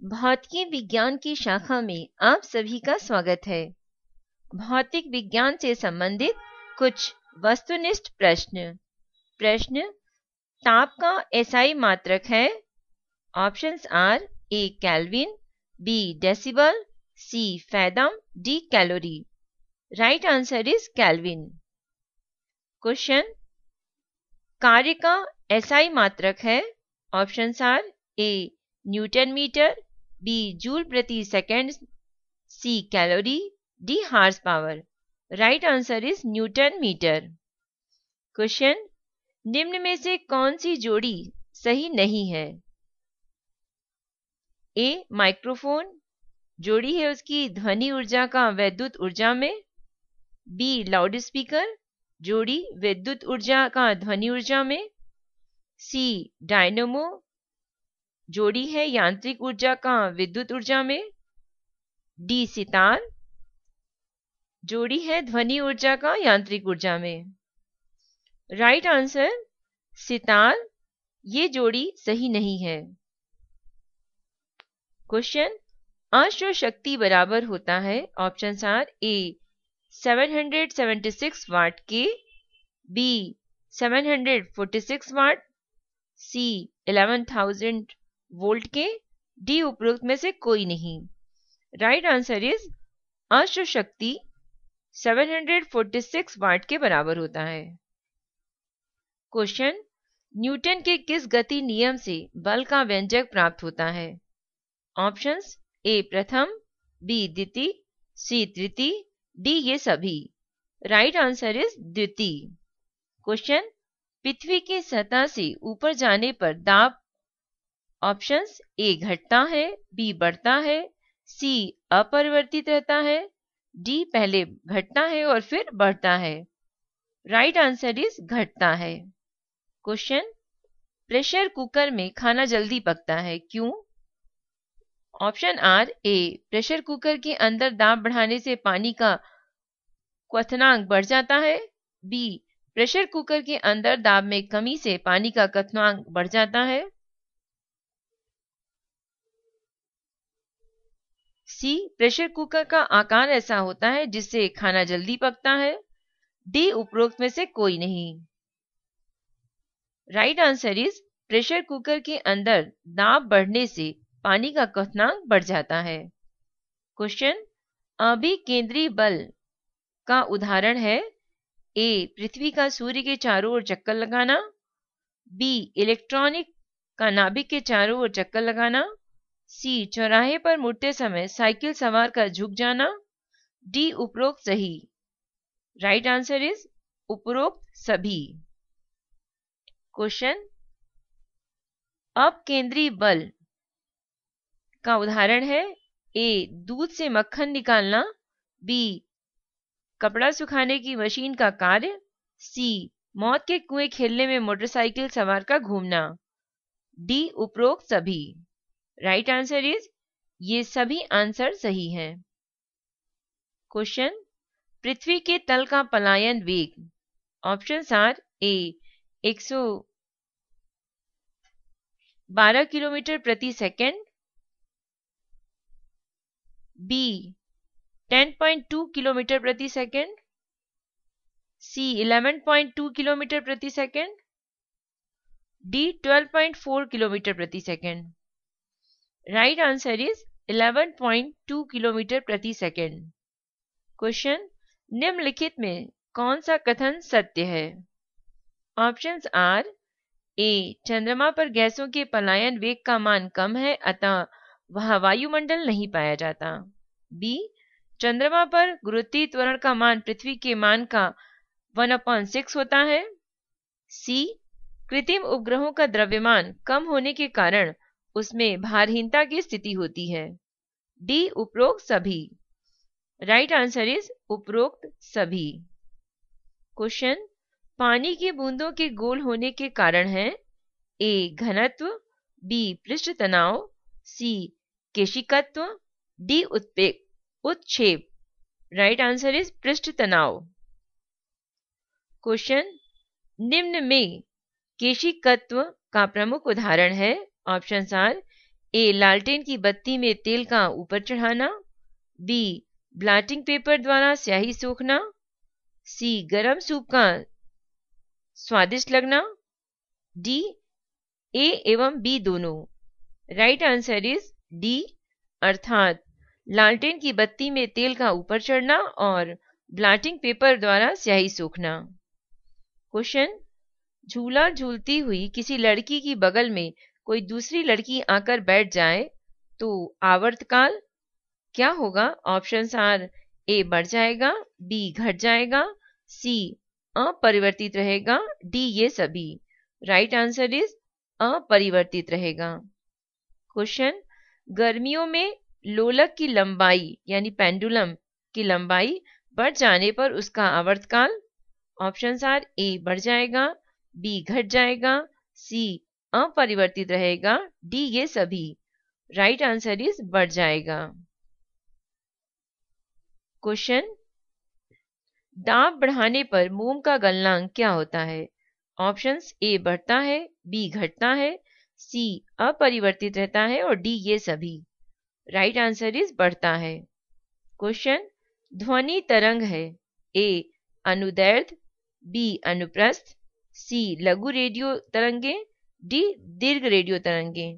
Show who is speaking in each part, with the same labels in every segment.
Speaker 1: भौतिकी विज्ञान की शाखा में आप सभी का स्वागत है। भौतिक विज्ञान से संबंधित कुछ वस्तुनिष्ठ प्रश्न ताप का एसआई मात्रक है। Options are A kelvin, B decibel, C fathom, D calorie. Right answer is kelvin. Question कार्य का एसआई मात्रक है। Options are A newton metre, B joule प्रति second, C calorie, D horse power. Right answer is newton metre. Question निम्न में से कौन सी जोड़ी सही नहीं है? ए माइक्रोफोन, जोड़ी है उसकी ध्वनि ऊर्जा का वैद्युत ऊर्जा में। बी लाउड स्पीकर, जोड़ी विद्युत ऊर्जा का ध्वनि ऊर्जा में। सी डायनेमो, जोड़ी है यांत्रिक ऊर्जा का विद्युत ऊर्जा में। डी सितार, जोड़ी है ध्वनि ऊर्जा का यांत्रिक ऊर्जा में। राइट आंसर सितार, ये जोड़ी सही नहीं है। क्वेश्चन अश्व शक्ति बराबर होता है। ऑप्शंस आर ए 776 वाट के, बी 746 वाट, सी 11,000 वोल्ट के, डी उपरोक्त में से कोई नहीं। राइट आंसर इज अश्व शक्ति 746 वाट के बराबर होता है। क्वेश्चन न्यूटन के किस गति नियम से बल का व्यंजक प्राप्त होता है? ऑप्शंस ए प्रथम, बी द्वितीय, सी तृतीय, डी ये सभी। राइट आंसर इज द्वितीय। क्वेश्चन पृथ्वी की सतह से ऊपर जाने पर दाब ऑप्शंस ए घटता है, बी बढ़ता है, सी अपरिवर्तित रहता है, डी पहले घटता है और फिर बढ़ता है। राइट आंसर इज घटता है। क्वेश्चन प्रेशर कुकर में खाना जल्दी पकता है, क्यों? Option are A pressure cooker के अंदर दाब बढ़ाने से पानी का क्वथनांक बढ़ जाता है, बी प्रेशर कुकर के अंदर दाब में कमी से पानी का क्वथनांक बढ़ जाता है, सी प्रेशर कुकर का आकार ऐसा होता है जिससे खाना जल्दी पकता है, डी उपरोक्त में से कोई नहीं। Right answer is pressure cooker के अंदर दाब बढ़ने से पानी का क्वथनांक बढ़ जाता है। क्वेश्चन अभिकेंद्री बल का उदाहरण है। ए पृथ्वी का सूर्य के चारों ओर चक्कर लगाना, बी इलेक्ट्रॉनिक का नाभिक के चारों ओर चक्कर लगाना, सी चौराहे पर मुड़ते समय साइकिल सवार का झुक जाना, डी उपरोक्त सही। राइट आंसर इज उपरोक्त सभी। क्वेश्चन अपकेंद्री बल का उदाहरण है। ए दूध से मक्खन निकालना, बी कपड़ा सुखाने की मशीन का कार्य, सी मौत के कुएं खेलने में मोटरसाइकिल सवार का घूमना, डी उपरोक्त सभी। राइट आंसर इज ये सभी आंसर सही हैं। क्वेश्चन पृथ्वी के तल का पलायन वेग। ऑप्शंस आर ए 112 किलोमीटर प्रति सेकंड, बी 10.2 किलोमीटर प्रति सेकंड, सी 11.2 किलोमीटर प्रति सेकंड, डी 12.4 किलोमीटर प्रति second. Right answer is 11.2 kilometre प्रति सेकंड। क्वेश्चन निम्नलिखित में कौन सा कथन सत्य है? ऑप्शंस आर ए चंद्रमा पर गैसों के पलायन वेग का मान कम है अतः वह वायुमंडल नहीं पाया जाता, बी चंद्रमा पर गुरुत्वीय त्वरण का मान पृथ्वी के मान का 1/6 होता है, सी कृत्रिम उपग्रहों का द्रव्यमान कम होने के कारण उसमें भारहीनता की स्थिति होती है, डी उपरोक्त सभी। राइट आंसर इज उपरोक्त सभी। क्वेश्चन पानी की बूंदों के गोल होने के कारण है। ए घनत्व, बी पृष्ठ तनाव, सी केशिकत्व, डी उत्क्षेप। राइट आंसर इज पृष्ठ तनाव। क्वेश्चन निम्न में केशिकत्व का प्रमुख उदाहरण है। ऑप्शंस आर ए लालटेन की बत्ती में तेल का ऊपर चढ़ाना, बी ब्लॉटिंग पेपर द्वारा स्याही सोखना, सी गरम सूप का स्वादिष्ट लगना, डी ए एवं बी दोनों। राइट आंसर इज डी, अर्थात लालटेन की बत्ती में तेल का ऊपर चढ़ना और ब्लॉटिंग पेपर द्वारा स्याही सोखना। क्वेश्चन, झूला झूलती हुई किसी लड़की की बगल में कोई दूसरी लड़की आकर बैठ जाए तो आवर्तकाल क्या होगा? ऑप्शंस आर ए बढ़ जाएगा, बी घट जाएगा, सी अपरिवर्तित रहेगा, डी ये सभी। राइट आंसर इज अपरिवर्तित रहेगा। क्वेश्चन, गर्मियों में लोलक की लंबाई यानी पेंडुलम की लंबाई बढ़ जाने पर उसका आवर्तकाल? ऑप्शंस आर ए बढ़ जाएगा, बी घट जाएगा, सी अपरिवर्तित रहेगा, डी ये सभी। राइट आंसर इज बढ़ जाएगा। क्वेश्चन, दाब बढ़ाने पर मोम का गलनांक क्या होता है? ऑप्शंस ए बढ़ता है, बी घटता है, सी अपरिवर्तित रहता है और डी ये सभी। राइट आंसर इज बढ़ता है। क्वेश्चन, ध्वनि तरंग है, ए अनुदैर्ध्य, बी अनुप्रस्थ, सी लघु रेडियो तरंगे, डी दीर्घ रेडियो तरंगे।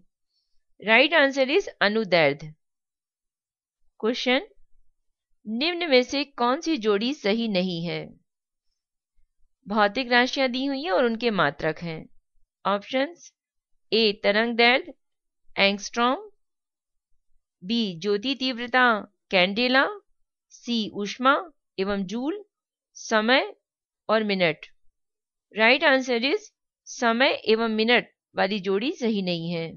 Speaker 1: राइट आंसर इज अनुदैर्ध्य। क्वेश्चन, निम्न में से कौन सी जोड़ी सही नहीं है? भौतिक राशियां दी हुई हैं और उनके मात्रक हैं। ऑप्शंस ए तरंग दैर्ध्य एंगस्ट्रॉम, बी ज्योति तीव्रता कैंडेला, सी ऊष्मा एवं जूल, समय और मिनट। राइट आंसर इज समय एवं मिनट वाली जोड़ी सही नहीं है।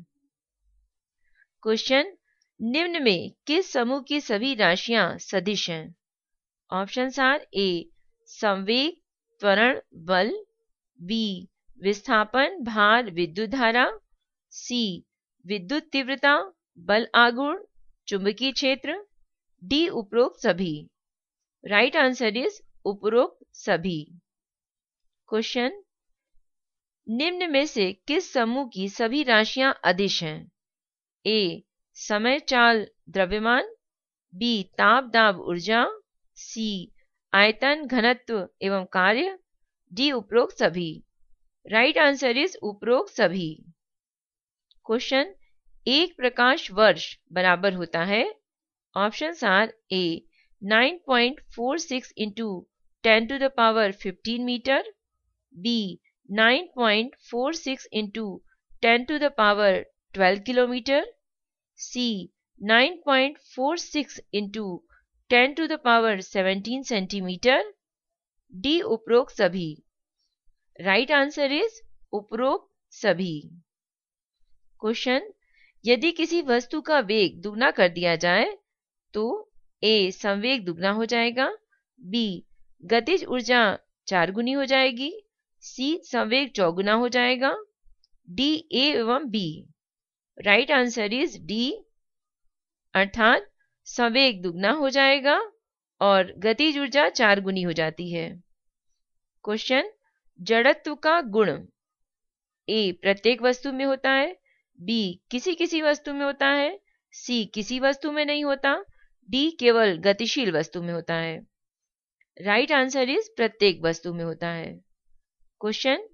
Speaker 1: क्वेश्चन, निम्न में किस समूह की सभी राशियां सदिश हैं? ऑप्शंस आर ए संवेग त्वरण बल, बी विस्थापन भार विद्युत धारा, सी विद्युत तीव्रता बल आघूर्ण चुंबकीय क्षेत्र, डी उपरोक्त सभी। राइट आंसर इज उपरोक्त सभी। क्वेश्चन, निम्न में से किस समूह की सभी राशियां अदिश हैं? ए समय चाल द्रव्यमान, बी ताप दाब ऊर्जा, सी आयतन घनत्व एवं कार्य, डी उपरोक्त सभी। राइट आंसर इज उपरोक्त सभी। क्वेश्चन, एक प्रकाश वर्ष बराबर होता है? Options are A 9.46 into 10 to the power 15 metre, B 9.46 into 10 to the power 12 kilometre, C 9.46 into 10 to the power 17 centimetre, D उपरोक्त सभी। राइट आंसर इज उपरोक्त सभी। क्वेश्चन, यदि किसी वस्तु का वेग दुगना कर दिया जाए तो ए संवेग दुगना हो जाएगा, बी गतिज ऊर्जा 4 गुनी हो जाएगी, सी संवेग चौगुना हो जाएगा, डी ए एवं B. Right answer is D, अर्थात संवेग दुगना हो जाएगा और गतिज ऊर्जा 4 गुनी हो जाती है। क्वेश्चन, जड़त्व का गुण ए प्रत्येक वस्तु में होता है, बी किसी किसी वस्तु में होता है, सी किसी वस्तु में नहीं होता, डी केवल गतिशील वस्तु में होता है। राइट आंसर इज प्रत्येक वस्तु में होता है। क्वेश्चन,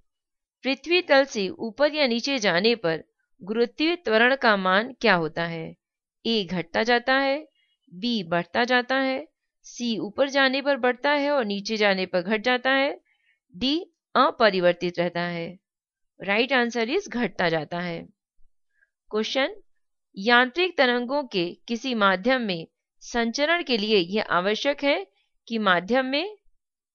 Speaker 1: पृथ्वी तल से ऊपर या नीचे जाने पर गुरुत्वीय त्वरण का मान क्या होता है? ए घटता जाता है, बी बढ़ता जाता है, सी ऊपर जाने पर बढ़ता है और नीचे जाने पर घट जाता है, डी अपरिवर्तित रहता है। राइट आंसर इज घटता जाता है। क्वेश्चन, यांत्रिक तरंगों के किसी माध्यम में संचरण के लिए यह आवश्यक है कि माध्यम में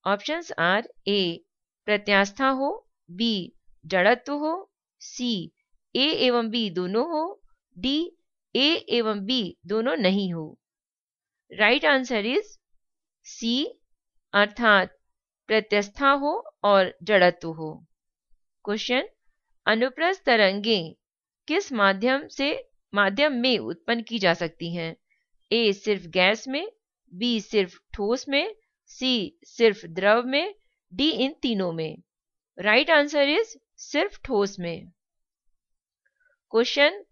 Speaker 1: ऑप्शंस आर ए प्रत्यास्था हो, बी जड़त्व हो, सी ए एवं बी दोनों हो, डी ए एवं बी दोनों नहीं हो। राइट आंसर इज सी, अर्थात प्रत्यस्था हो और जड़त्व हो। क्वेश्चन, अनुप्रस्थ तरंगें किस माध्यम में उत्पन्न की जा सकती हैं? ए सिर्फ गैस में, बी सिर्फ ठोस में, सी सिर्फ द्रव में, डी इन तीनों में। राइट आंसर इज सिर्फ ठोस में। क्वेश्चन,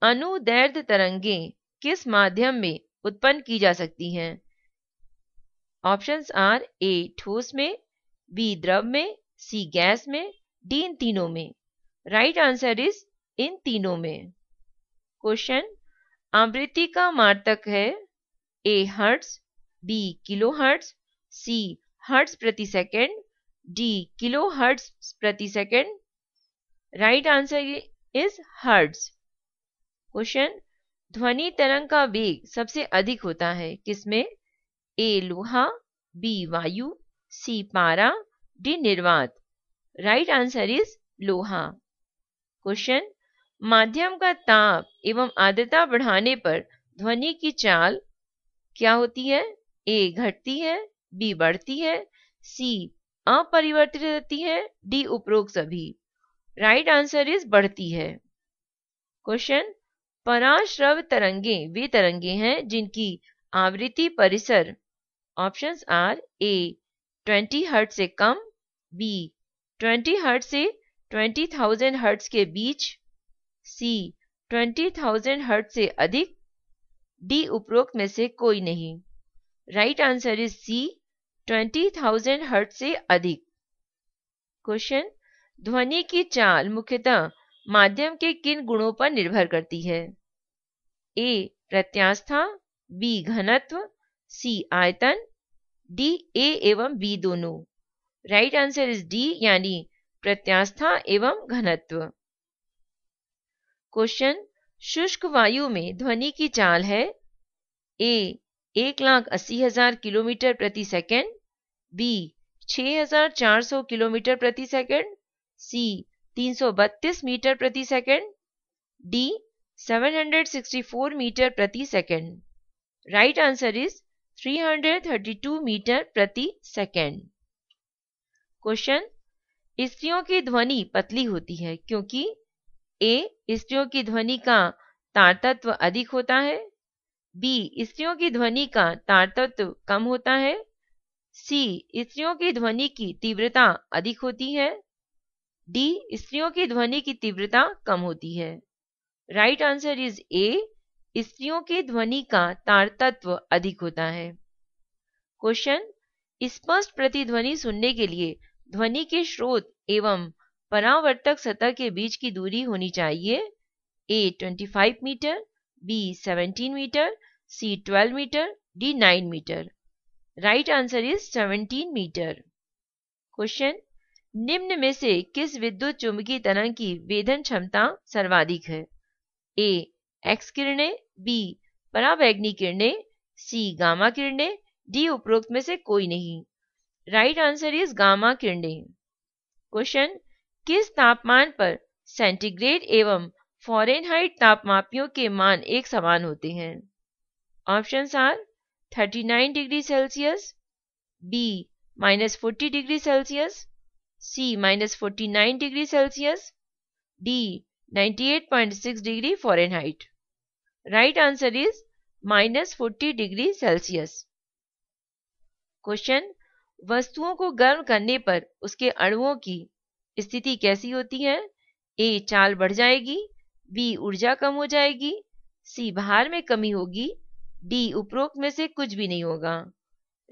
Speaker 1: अनुदैर्ध्य तरंगें किस माध्यम में उत्पन्न की जा सकती हैं? ऑप्शंस आर ए ठोस में, बी द्रव में, सी गैस में, डी इन तीनों में। राइट आंसर इज इन तीनों में। क्वेश्चन, आवृत्ति का मात्रक है ए हर्ट्ज, बी किलो हर्ट्ज, सी हर्ट्ज प्रति सेकेंड, डी किलो हर्ट्ज प्रति second. Right answer is hertz. Question, ध्वनि तरंग का वेग सबसे अधिक होता है किसमें? ए लोहा, बी वायु, सी पारा, डी निर्वात। राइट आंसर इज लोहा। क्वेश्चन, माध्यम का ताप एवं आर्द्रता बढ़ाने पर ध्वनि की चाल क्या होती है? ए घटती है, बी बढ़ती है, सी अपरिवर्तित रहती है, डी उपरोक्त सभी। राइट आंसर इज बढ़ती है। क्वेश्चन, पराश्रव तरंगें वे तरंगें हैं जिनकी आवृत्ति परिसर ऑप्शंस आर ए 20 हर्ट्ज से कम, बी 20 हर्ट्ज से 20,000 हर्ट्ज के बीच, सी 20,000 हर्ट्ज से अधिक, डी उपरोक्त में से कोई नहीं। Right answer is C 20,000 hertz से अधिक। क्वेश्चन, ध्वनि की चाल मुख्यतः माध्यम के किन गुणों पर निर्भर करती है? ए प्रत्यास्था, बी घनत्व, सी आयतन, डी ए एवं बी दोनों। राइट आंसर इज डी यानी प्रत्यास्था एवं घनत्व। क्वेश्चन, शुष्क वायु में ध्वनि की चाल है ए 1,80,000 किलोमीटर प्रति सेकेंड, बी 6,400 किलोमीटर प्रति सेकेंड, सी 332 मीटर प्रति सेकेंड, डी 764 मीटर प्रति second. Right answer is 332 metre प्रति सेकेंड। क्वेश्चन, स्त्रियों की ध्वनि पतली होती है क्योंकि ए स्त्रियों की ध्वनि का तारतत्व अधिक होता है, बी स्त्रियों की ध्वनि का तारतत्व कम होता है, सी स्त्रियों की ध्वनि की तीव्रता अधिक होती है, डी स्त्रियों की ध्वनि की तीव्रता कम होती है। राइट आंसर इज ए स्त्रियों की ध्वनि का तारतत्व अधिक होता है। क्वेश्चन, स्पष्ट प्रतिध्वनि सुनने के लिए ध्वनि के स्रोत एवं परावर्तक सतह के बीच की दूरी होनी चाहिए A 25 metre, B 17 metre, C 12 metre, D 9 metre. Right answer is 17 metre. Question, निम्न में से किस विद्युत चुंबकीय तरंग की वेधन क्षमता सर्वाधिक है? ए एक्स किरणें, बी परावैगनी किरणें, सी गामा किरणें, डी उपरोक्त में से कोई नहीं। राइट आंसर इज गामा किरणें। क्वेश्चन, किस तापमान पर सेंटीग्रेड एवं फ़ारेनहाइट तापमापियों के मान एक समान होते हैं? Options are 39 degree Celsius, B -40 degree Celsius, C -49 degree Celsius, D 98.6 degree Fahrenheit. Right answer is -40 degree Celsius. Question, वस्तुओं को गर्म करने पर उसके अणुओं की स्थिति कैसी होती है? ए चाल बढ़ जाएगी, बी ऊर्जा कम हो जाएगी, सी भार में कमी होगी, डी उपरोक्त में से कुछ भी नहीं होगा।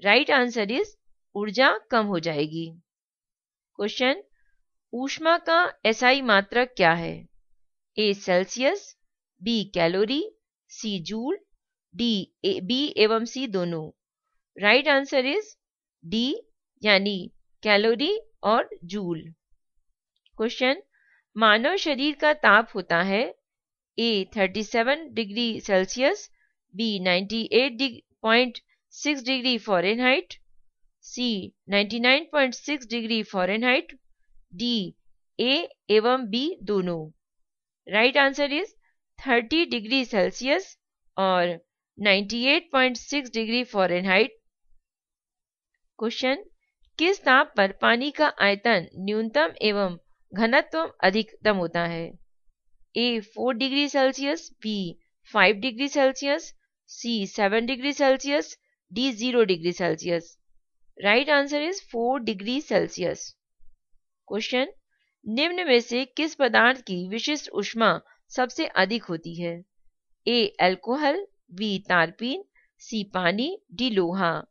Speaker 1: राइट आंसर इज ऊर्जा कम हो जाएगी। क्वेश्चन, ऊष्मा का एसआई मात्रक क्या है? A Celsius, B calorie, C joule, D B एवं सी दोनों। राइट आंसर इज डी यानी कैलोरी और जूल। क्वेश्चन, मानव शरीर का ताप होता है A 37 degree Celsius, B 98.6 degree Fahrenheit, C 99.6 degree Fahrenheit, D A एवं बी दोनों। Right answer is 30 degree Celsius और 98.6 डिग्री फ़ारेनहाइट। क्वेश्चन, किस ताप पर पानी का आयतन न्यूनतम एवं घनत्व अधिकतम होता है? A 4 degree Celsius, B 5 degree Celsius, C 7 degree Celsius, D 0 degree Celsius. Right answer is 4 degree Celsius. Question, निम्न में से किस पदार्थ की विशिष्ट ऊष्मा सबसे अधिक होती है? ए अल्कोहल, बी तारपीन, सी पानी, डी लोहा।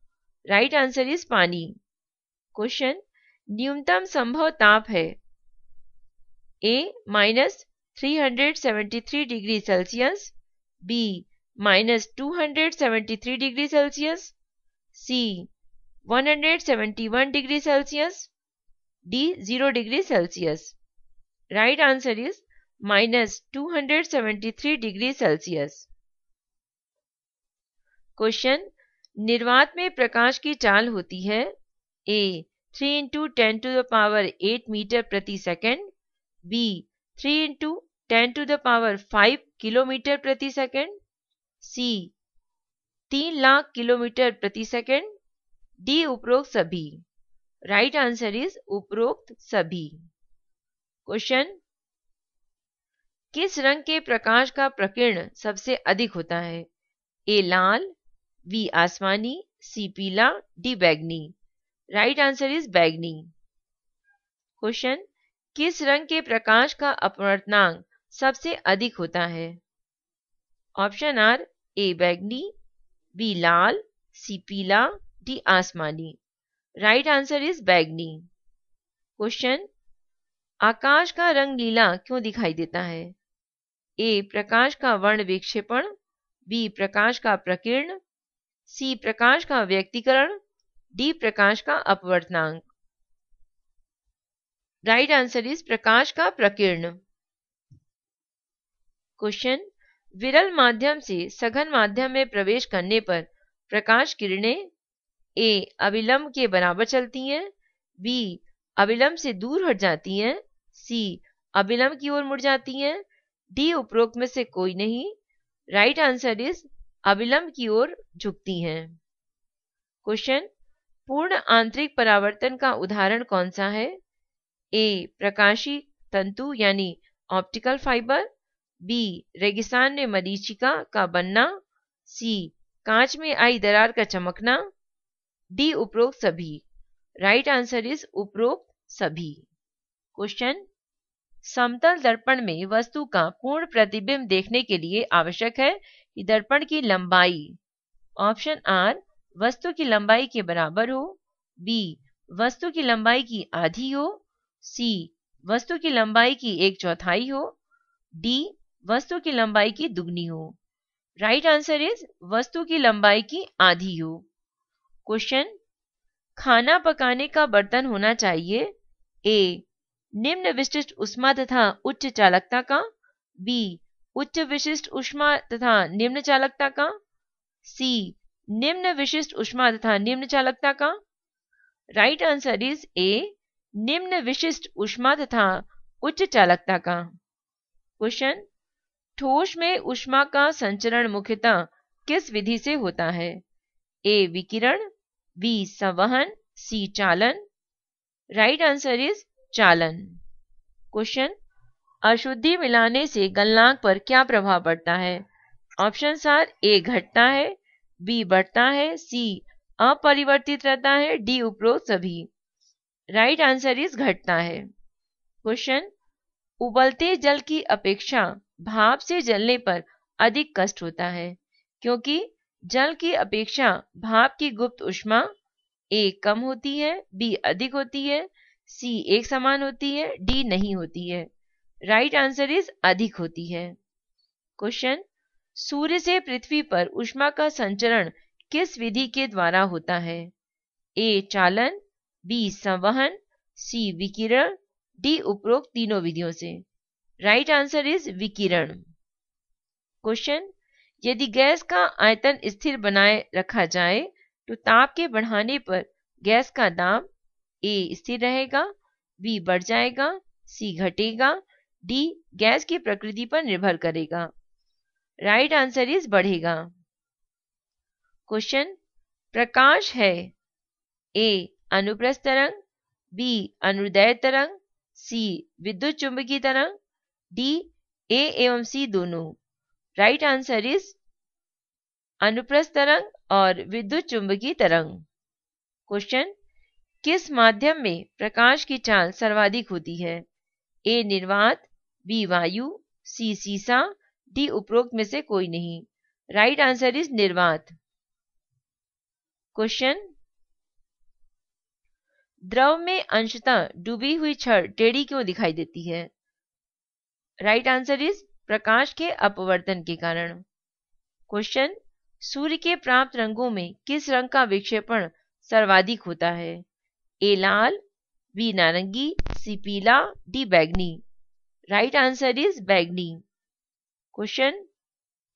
Speaker 1: राइट आंसर इज पानी। क्वेश्चन, न्यूनतम संभव ताप है A -373 degree Celsius, B -273 degree Celsius, C 171 degree Celsius, D 0 degree Celsius. Right answer is -273 degree Celsius. Question, निर्वात में प्रकाश की चाल होती है ए 3 × 10⁸ मीटर प्रति सेकेंड, बी 3 × 10⁵ किलोमीटर प्रति सेकेंड, सी 3 लाख किलोमीटर प्रति सेकेंड, डी उपरोक्त सभी। राइट आंसर इज उपरोक्त सभी। क्वेश्चन, किस रंग के प्रकाश का प्रकीर्ण सबसे अधिक होता है? ए लाल, बी आसमानी, सी पीला, डी बैगनी। राइट आंसर इज बैगनी। क्वेश्चन, किस रंग के प्रकाश का अपवर्तनांक सबसे अधिक होता है? ऑप्शन आर ए बैगनी, बी लाल, सी पीला, डी आसमानी। राइट आंसर इज बैगनी। क्वेश्चन, आकाश का रंग नीला क्यों दिखाई देता है? ए प्रकाश का वर्ण विक्षेपण, बी प्रकाश का प्रकीर्ण, सी प्रकाश का व्यक्तीकरण, डी प्रकाश का अपवर्तनांक। राइट आंसर इज प्रकाश का प्रकीर्ण। क्वेश्चन, विरल माध्यम से सघन माध्यम में प्रवेश करने पर प्रकाश किरणें ए अविलंब के बराबर चलती हैं, बी अविलंब से दूर हट जाती हैं, सी अविलंब की ओर मुड़ जाती हैं, डी उपरोक्त में से कोई नहीं। राइट आंसर इज अविलंब की ओर झुकती हैं। क्वेश्चन, पूर्ण आंतरिक परावर्तन का उदाहरण कौन सा है? ए प्रकाशी तंतु यानी ऑप्टिकल फाइबर, बी रेगिस्तान में मरीचिका का बनना, सी कांच में आई दरार का चमकना, डी उपरोक्त सभी। राइट आंसर इज उपरोक्त सभी। क्वेश्चन, समतल दर्पण में वस्तु का पूर्ण प्रतिबिंब देखने के लिए आवश्यक है कि दर्पण की लंबाई ऑप्शन आर वस्तु की लंबाई के बराबर हो, बी वस्तु की लंबाई की आधी हो, सी वस्तु की लंबाई की 1/4 हो, डी वस्तु की लंबाई की दुगनी हो। राइट आंसर इज वस्तु की लंबाई की आधी हो। क्वेश्चन, खाना पकाने का बर्तन होना चाहिए ए निम्न विशिष्ट ऊष्मा तथा उच्च चालकता का, बी उच्च विशिष्ट ऊष्मा तथा निम्न चालकता का, सी निम्न विशिष्ट ऊष्मा तथा निम्न चालकता का। राइट आंसर इज ए निम्न विशिष्ट ऊष्मा तथा उच्च चालकता का। क्वेश्चन, ठोस में ऊष्मा का संचरण मुख्यतः किस विधि से होता है? ए विकिरण, बी संवहन, सी चालन। राइट आंसर इज चालन। क्वेश्चन, अशुद्धि मिलाने से गलनांक पर क्या प्रभाव पड़ता है? ऑप्शन आर ए घटता है, बी बढ़ता है, सी अपरिवर्तित रहता है, डी उपरोक्त सभी। राइट आंसर इज घटता है। क्वेश्चन, उबलते जल की अपेक्षा भाप से जलने पर अधिक कष्ट होता है क्योंकि जल की अपेक्षा भाप की गुप्त ऊष्मा ए कम होती है, बी अधिक होती है, सी एक समान होती है, डी नहीं होती है। राइट आंसर इज अधिक होती है। क्वेश्चन, सूर्य से पृथ्वी पर ऊष्मा का संचरण किस विधि के द्वारा होता है? ए चालन, बी संवहन, सी विकिरण, डी उपरोक्त तीनों विधियों से। राइट आंसर इज विकिरण। क्वेश्चन, यदि गैस का आयतन स्थिर बनाए रखा जाए तो ताप के बढ़ाने पर गैस का दाब ए स्थिर रहेगा, बी बढ़ जाएगा, सी घटेगा, डी गैस की प्रकृति पर निर्भर करेगा। राइट आंसर इज बढ़ेगा। क्वेश्चन, प्रकाश है ए अनुप्रस्थ तरंग, बी अनुदैर्ध्य तरंग, सी विद्युत चुंबकीय तरंग, डी ए एवं सी दोनों। राइट आंसर इज अनुप्रस्थ तरंग और विद्युत चुंबकीय तरंग। क्वेश्चन, किस माध्यम में प्रकाश की चाल सर्वाधिक होती है? ए निर्वात, बी वायु, सी सीसा, डी उपरोक्त में से कोई नहीं। राइट आंसर इज निर्वात। क्वेश्चन, द्रव में अंशतः डूबी हुई छड़ टेढ़ी क्यों दिखाई देती है? राइट आंसर इज प्रकाश के अपवर्तन के कारण। क्वेश्चन, सूर्य के प्राप्त रंगों में किस रंग का विक्षेपण सर्वाधिक होता है? ए लाल, बी नारंगी, सी पीला, डी बैगनी। राइट आंसर इज बैगनी। क्वेश्चन,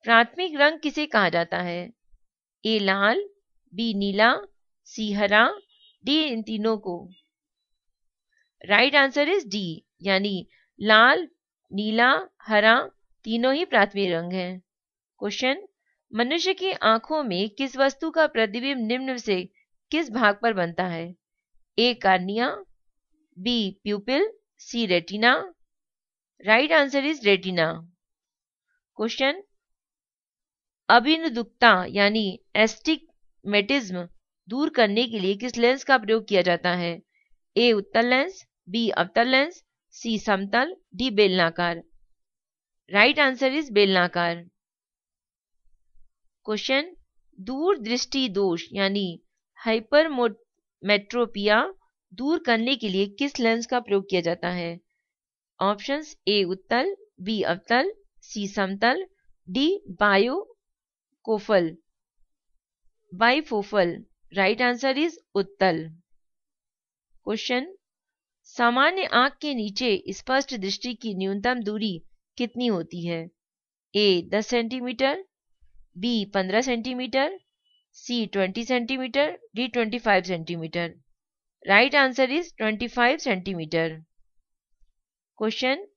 Speaker 1: प्राथमिक रंग किसे कहा जाता है? ए लाल, बी नीला, सी हरा, डी इन तीनों को। राइट आंसर इज डी, यानी लाल, नीला, हरा तीनों ही प्राथमिक रंग हैं। क्वेश्चन, मनुष्य की आंखों में किस वस्तु का प्रतिबिंब निम्न से किस भाग पर बनता है? A cornea, B pupil, C retina. Right answer is retina. Question, अभिनुदुकता यानी एस्टिग्मेटिज्म दूर करने के लिए किस लेंस का प्रयोग किया जाता है? ए उत्तल लेंस, बी अवतल लेंस, सी समतल, डी बेलनाकार। राइट आंसर इज बेलनाकार। क्वेश्चन, दूर दृष्टि दोष यानी हाइपरमेट्रोपिया दूर करने के लिए किस लेंस का प्रयोग किया जाता है? ऑप्शंस ए उत्तल, बी अवतल, सी समतल, D bifocal. Right answer is उत्तल। क्वेश्चन, सामान्य आंख के नीचे स्पष्ट दृष्टि की न्यूनतम दूरी कितनी होती है? A 10 centimetre, B 15 centimetre, C 20 centimetre, D 25 centimetre. Right answer is 25 centimetre. Question,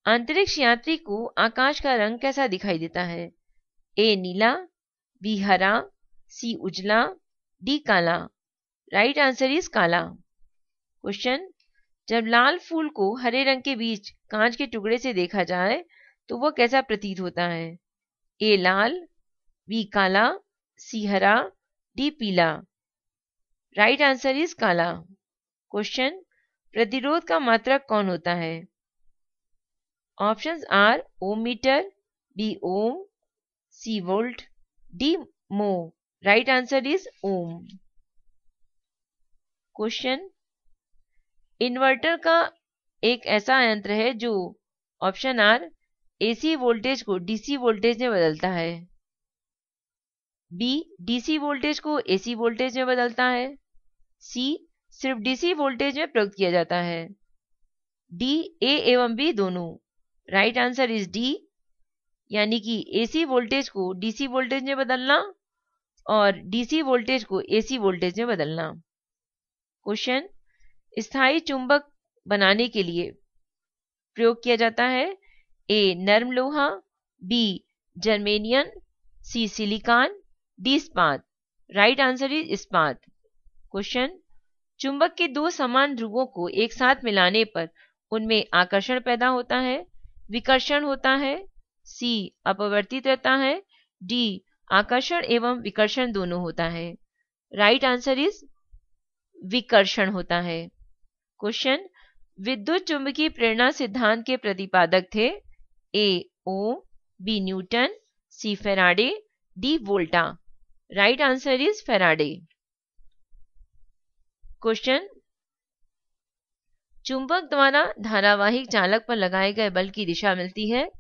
Speaker 1: अंतरिक्ष यात्री को आकाश का रंग कैसा दिखाई देता है? ए नीला, बी हरा, सी उजला, डी काला। राइट आंसर इज काला। क्वेश्चन, जब लाल फूल को हरे रंग के बीच कांच के टुकड़े से देखा जाए तो वह कैसा प्रतीत होता है? ए लाल, बी काला, सी हरा, डी पीला। राइट आंसर इज काला। क्वेश्चन, प्रतिरोध का मात्रक कौन होता है? Options are ohm metre, B ohm, C volt, D mho. Right answer is ohm. Question, inverter का एक ऐसा यंत्र है जो ऑप्शन आर एसी वोल्टेज को डीसी वोल्टेज में बदलता है, बी डीसी वोल्टेज को एसी वोल्टेज में बदलता है, सी सिर्फ डीसी वोल्टेज में प्रयुक्त किया जाता है, डी ए एवं बी दोनों। राइट आंसर इज डी, यानी कि एसी वोल्टेज को डीसी वोल्टेज में बदलना और डीसी वोल्टेज को एसी वोल्टेज में बदलना। क्वेश्चन, स्थायी चुंबक बनाने के लिए प्रयोग किया जाता है ए नर्म लोहा, बी जर्मेनियम, सी सिलिकॉन, डी इस्पात। राइट आंसर इज इस्पात। क्वेश्चन, चुंबक के दो समान ध्रुवों को एक साथ मिलाने पर उनमें आकर्षण पैदा होता है, विकर्षण होता है, सी अपवर्तित रहता है, डी आकर्षण एवं विकर्षण दोनों होता है। राइट आंसर इज विकर्षण होता है। क्वेश्चन, विद्युत चुंबकीय प्रेरणा सिद्धांत के प्रतिपादक थे A Ohm, B Newton, C Faraday, D Volta. Right answer is Faraday. Question, चुंबक द्वारा धारावाहिक चालक पर लगाए गए बल की दिशा मिलती है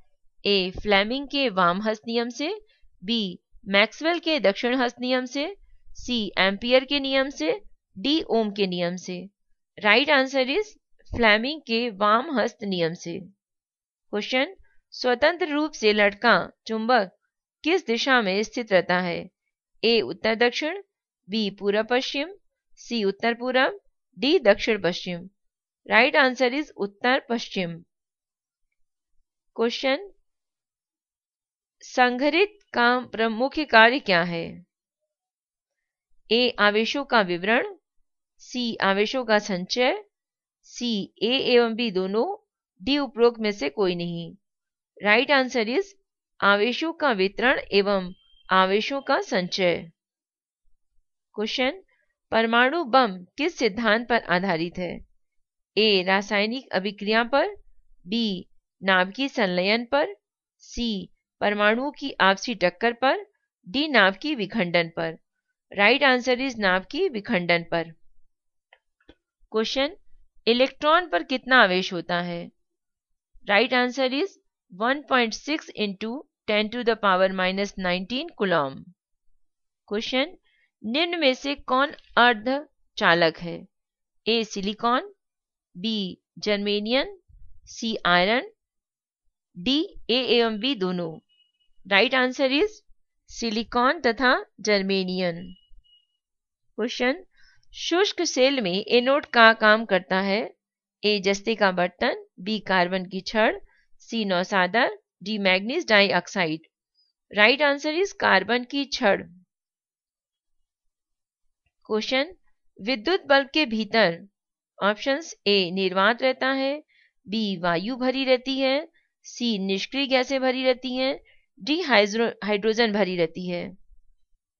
Speaker 1: ए फ्लेमिंग के वाम हस्त नियम से, बी मैक्सवेल के दक्षिण हस्त नियम से, सी एम्पियर के नियम से, डी ओम के नियम से। राइट आंसर इज फ्लेमिंग के वाम हस्त नियम से। क्वेश्चन, स्वतंत्र रूप से लटका चुंबक किस दिशा में स्थित रहता है? ए उत्तर दक्षिण, बी पूर्व पश्चिम, सी उत्तर पूर्व, डी दक्षिण पश्चिम। राइट आंसर इज उत्तर पश्चिम। क्वेश्चन, संघरित का प्रमुख कार्य क्या है? ए आवेशों का विवरण, सी आवेशों का संचय, सी ए एवं बी दोनों, डी उपरोक्त में से कोई नहीं। राइट आंसर इज आवेशों का वितरण एवं आवेशों का संचय। क्वेश्चन, परमाणु बम किस सिद्धांत पर आधारित है? ए रासायनिक अभिक्रिया पर, बी नाभिकीय संलयन पर, सी परमाणुओं की आपसी टक्कर पर, डी नाभ की विखंडन पर। राइट आंसर इज नाभ की विखंडन पर। क्वेश्चन, इलेक्ट्रॉन पर कितना आवेश होता है? Right answer is 1.6 into 10⁻⁻19 coulomb. Question, निम्न में से कौन अर्धचालक है? A silicon, B germanium, C iron, D A एवं बी दोनों। राइट आंसर इज सिलिकॉन तथा जर्मेनियम। क्वेश्चन, शुष्क सेल में एनोड का काम करता है? ए जस्ते का बर्तन, बी कार्बन की छड़, सी नौसादर, D manganese dioxide. Right answer is carbon की छड़। क्वेश्चन, विद्युत बल्ब के भीतर ऑप्शंस ए निर्वात रहता है, बी वायु भरी रहती है, सी निष्क्रिय गैसें भरी रहती हैं, डी हाइड्रोजन भरी रहती है।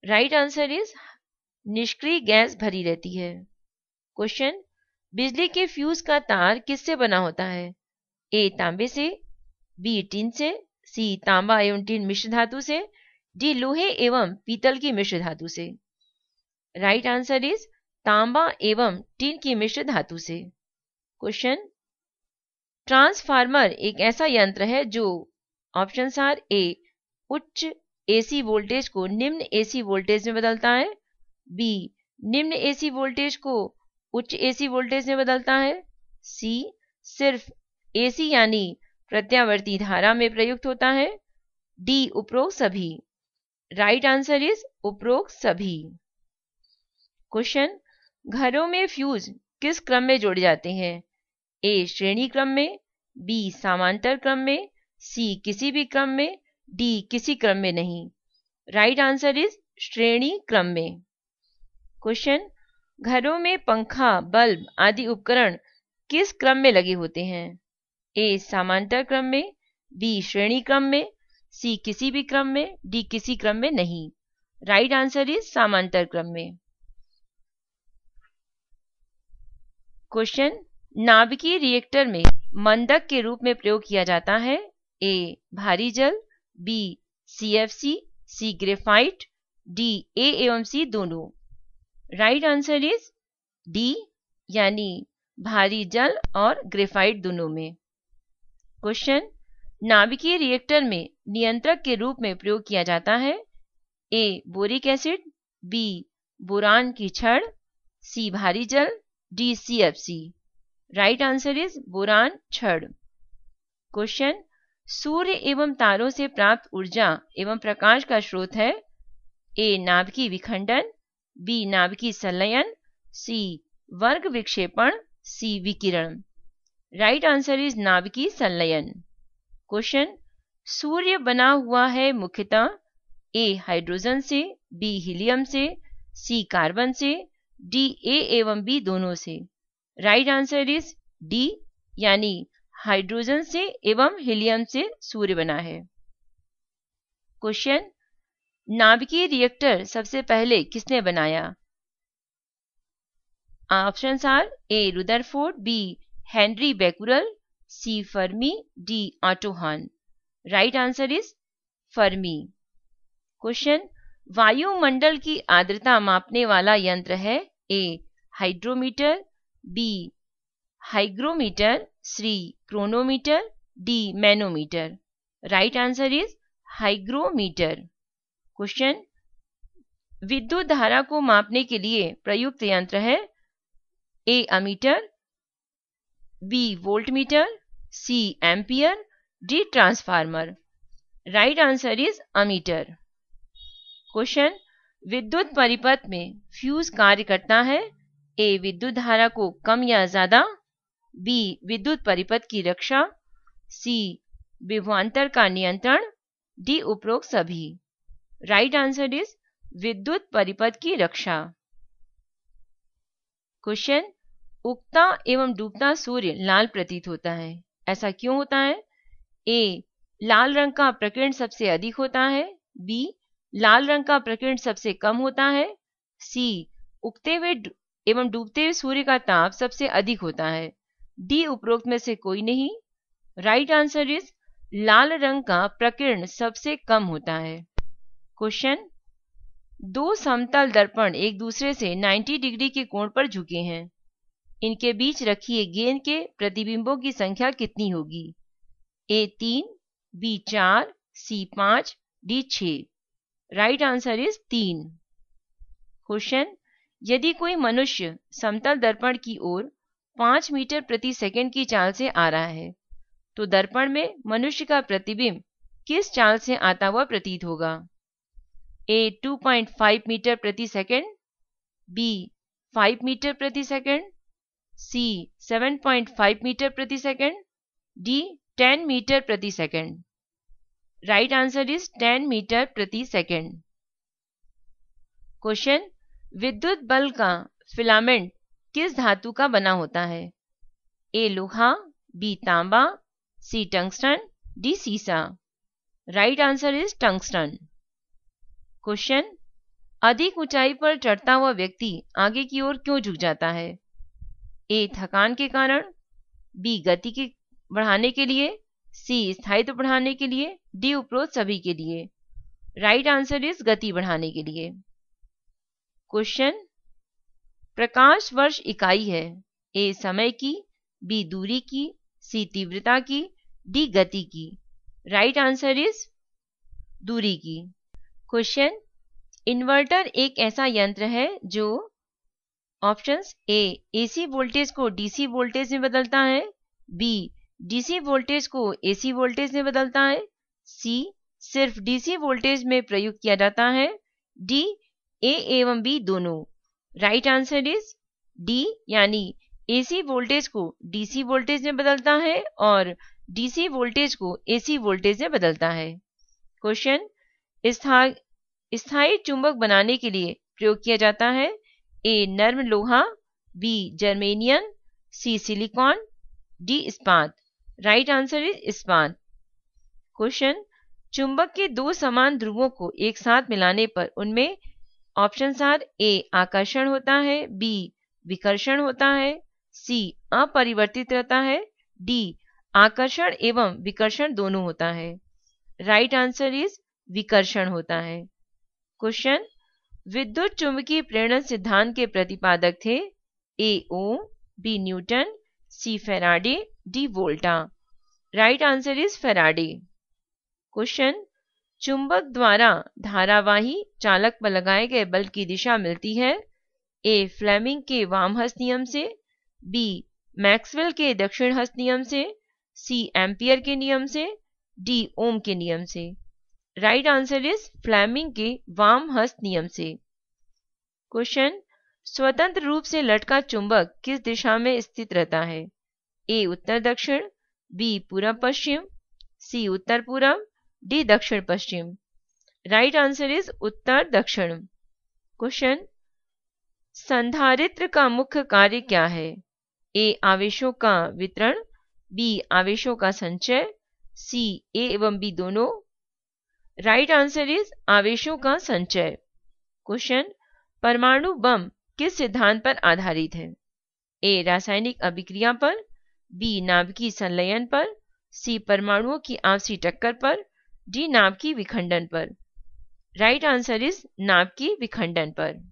Speaker 1: राइट आंसर इज निष्क्रिय गैस भरी रहती है। क्वेश्चन, बिजली के फ्यूज का तार किससे बना होता है? ए तांबे से, बी टिन से, सी तांबा एवं टिन मिश्र धातु से, डी लोहे एवं पीतल की मिश्र धातु से। राइट आंसर इज तांबा एवं टिन की मिश्र धातु से। क्वेश्चन, ट्रांसफार्मर एक ऐसा यंत्र है जो ऑप्शंस आर ए उच्च एसी वोल्टेज को निम्न एसी वोल्टेज में बदलता है, बी निम्न एसी वोल्टेज को उच्च एसी वोल्टेज में बदलता है, सी सिर्फ एसी यानी प्रत्यावर्ती धारा में प्रयुक्त होता है, डी उपरोक्त सभी। राइट आंसर इज उपरोक्त सभी। क्वेश्चन, घरों में फ्यूज किस क्रम में जोड़े जाते हैं? ए श्रेणी क्रम में, बी समांतर क्रम में, सी किसी भी क्रम में, डी किसी क्रम में नहीं। राइट आंसर इज श्रेणी क्रम में। क्वेश्चन, घरों में पंखा, बल्ब आदि उपकरण किस क्रम में लगे होते हैं? ए समांतर क्रम में, बी श्रेणी क्रम में, सी किसी भी क्रम में, डी किसी क्रम में नहीं। राइट आंसर इज समांतर क्रम में। क्वेश्चन, नाभिकीय रिएक्टर में मंदक के रूप में प्रयोग किया जाता है? ए भारी जल, B CFC, C graphite, D A एवं सी दोनों। राइट आंसर इज डी यानी भारी जल और ग्रेफाइट दोनों में। क्वेश्चन, नाभिकीय रिएक्टर में नियंत्रक के रूप में प्रयोग किया जाता है? ए बोरिक एसिड, बी बोरान की छड़, सी भारी जल, D CFC। Right answer is boron छड़। क्वेश्चन, सूर्य एवं तारों से प्राप्त ऊर्जा एवं प्रकाश का स्रोत है? ए नाभिकीय विखंडन, बी नाभिकीय संलयन, सी वर्ग विक्षेपण, सी विकिरण। राइट आंसर इज नाभिकीय संलयन। क्वेश्चन, सूर्य बना हुआ है मुख्यतः ए हाइड्रोजन से, बी हीलियम से, सी कार्बन से, डी ए एवं बी दोनों से। राइट आंसर इज डी यानी हाइड्रोजन से एवं हीलियम से सूर्य बना है। क्वेश्चन, नाभिकीय रिएक्टर सबसे पहले किसने बनाया? Options are A Rutherford, B Henry Becquerel, C Fermi, D Otto Hahn. Right answer is Fermi. Question, वायुमंडल की आर्द्रता मापने वाला यंत्र है? A hydrometer, B hygrometer, C chronometer, D manometer. Right answer is hygrometer. Question, विद्युत धारा को मापने के लिए प्रयुक्त यंत्र है? A ammeter, B voltmeter, C ampere, D transformer. Right answer is ammeter. Question, विद्युत परिपथ में फ्यूज कार्य करता है? ए विद्युत धारा को कम या ज्यादा, बी विद्युत परिपथ की रक्षा, सी विभवांतर का नियंत्रण, डी उपरोक्त सभी। राइट आंसर इज विद्युत परिपथ की रक्षा। क्वेश्चन, उगता एवं डूबता सूर्य लाल प्रतीत होता है, ऐसा क्यों होता है? ए लाल रंग का प्रकीर्ण सबसे अधिक होता है, बी लाल रंग का प्रकीर्ण सबसे कम होता है, सी उगते हुए एवं डूबते हुए सूर्य का ताप सबसे अधिक होता है, डी उपरोक्त में से कोई नहीं। राइट आंसर इज लाल रंग का प्रकीर्ण सबसे कम होता है? क्वेश्चन, दो समतल दर्पण एक दूसरे से 90 डिग्री के कोण पर झुके हैं। इनके बीच रखी एक गेंद के प्रतिबिंबों की संख्या कितनी होगी? A 3, B 4, C 5, D 6। Right answer is 3। Question, यदि कोई मनुष्य समतल दर्पण की ओर 5 मीटर प्रति सेकंड की चाल से आ रहा है तो दर्पण में मनुष्य का प्रतिबिंब किस चाल से आता हुआ प्रतीत होगा? ए 2.5 मीटर प्रति सेकंड, बी 5 मीटर प्रति सेकंड, सी 7.5 मीटर प्रति सेकंड, डी 10 मीटर प्रति second. Right answer is 10 metre प्रति सेकंड। क्वेश्चन, विद्युत बल्ब का फिलामेंट किस धातु का बना होता है? ए लोहा, बी तांबा, सी टंगस्टन, डी सीसा। Right answer is tungsten. Question, अधिक ऊंचाई पर चढ़ता हुआ व्यक्ति आगे की ओर क्यों झुक जाता है? ए थकान के कारण, बी गति के बढ़ाने के लिए, सी स्थायित्व बढ़ाने के लिए, डी उपरोक्त सभी के लिए। राइट आंसर इज गति बढ़ाने के लिए। क्वेश्चन, प्रकाश वर्ष इकाई है? ए समय की, बी दूरी की, सी तीव्रता की, डी गति की। राइट आंसर इज दूरी की। क्वेश्चन, इन्वर्टर एक ऐसा यंत्र है जो ऑप्शंस ए एसी वोल्टेज को डीसी वोल्टेज में बदलता है, बी डीसी वोल्टेज को एसी वोल्टेज में बदलता है, सी सिर्फ डीसी वोल्टेज में प्रयुक्त किया जाता है, डी ए एवं बी दोनों। राइट आंसर इज डी, यानी एसी वोल्टेज को डीसी वोल्टेज में बदलता है और डीसी वोल्टेज को एसी वोल्टेज में बदलता है। क्वेश्चन, स्थायी चुंबक बनाने के लिए प्रयोग किया जाता है? ए नर्म लोहा, बी जर्मेनियम, सी सिलिकॉन, डी इस्पात। राइट आंसर इज इस्पात। क्वेश्चन, चुंबक के दो समान ध्रुवों को एक साथ मिलाने पर उनमें ऑप्शंस आर ए आकर्षण होता है, बी विकर्षण होता है, सी अपरिवर्तित रहता है, डी आकर्षण एवं विकर्षण दोनों होता है। राइट आंसर इज विकर्षण होता है। क्वेश्चन, विद्युत चुंबकीय प्रेरण सिद्धांत के प्रतिपादक थे? A Ohm, B Newton, C Faraday, D Volta. Right answer is Faraday. Question, चुंबक द्वारा धारावाही चालक पर लगाए गए बल की दिशा मिलती है? ए फ्लेमिंग के वामहस्त नियम से, बी मैक्सवेल के दक्षिण हस्त नियम से, सी एम्पियर के नियम से, डी ओम के नियम से। राइट आंसर इज फ्लेमिंग के वामहस्त नियम से। क्वेश्चन, स्वतंत्र रूप से लटका चुंबक किस दिशा में स्थित रहता है? ए उत्तर दक्षिण, बी पूरब पश्चिम, सी उत्तर पूरब, डी दक्षिण पश्चिम। राइट आंसर इज उत्तर दक्षिण। क्वेश्चन, संधारित्र का मुख्य कार्य क्या है? ए आवेशों का वितरण, बी आवेशों का संचय, सी ए एवं बी दोनों। राइट आंसर इज आवेशों का संचय। क्वेश्चन, परमाणु बम किस सिद्धांत पर आधारित है? ए रासायनिक अभिक्रिया पर, बी नाभिकीय संलयन पर, सी परमाणुओं की आपसी टक्कर पर, डी नाभिकीय विखंडन पर। राइट आंसर इज नाभिकीय विखंडन पर।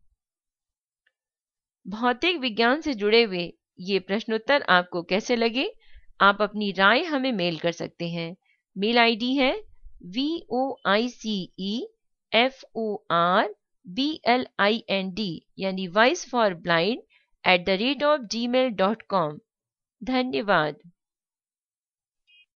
Speaker 1: भौतिक विज्ञान से जुड़े हुए ये प्रश्नोत्तर आपको कैसे लगे? आप अपनी राय हमें मेल कर सकते हैं। मेल आईडी है voiceforblind यानी वॉइस फॉर ब्लाइंड @gmail.com। धन्यवाद।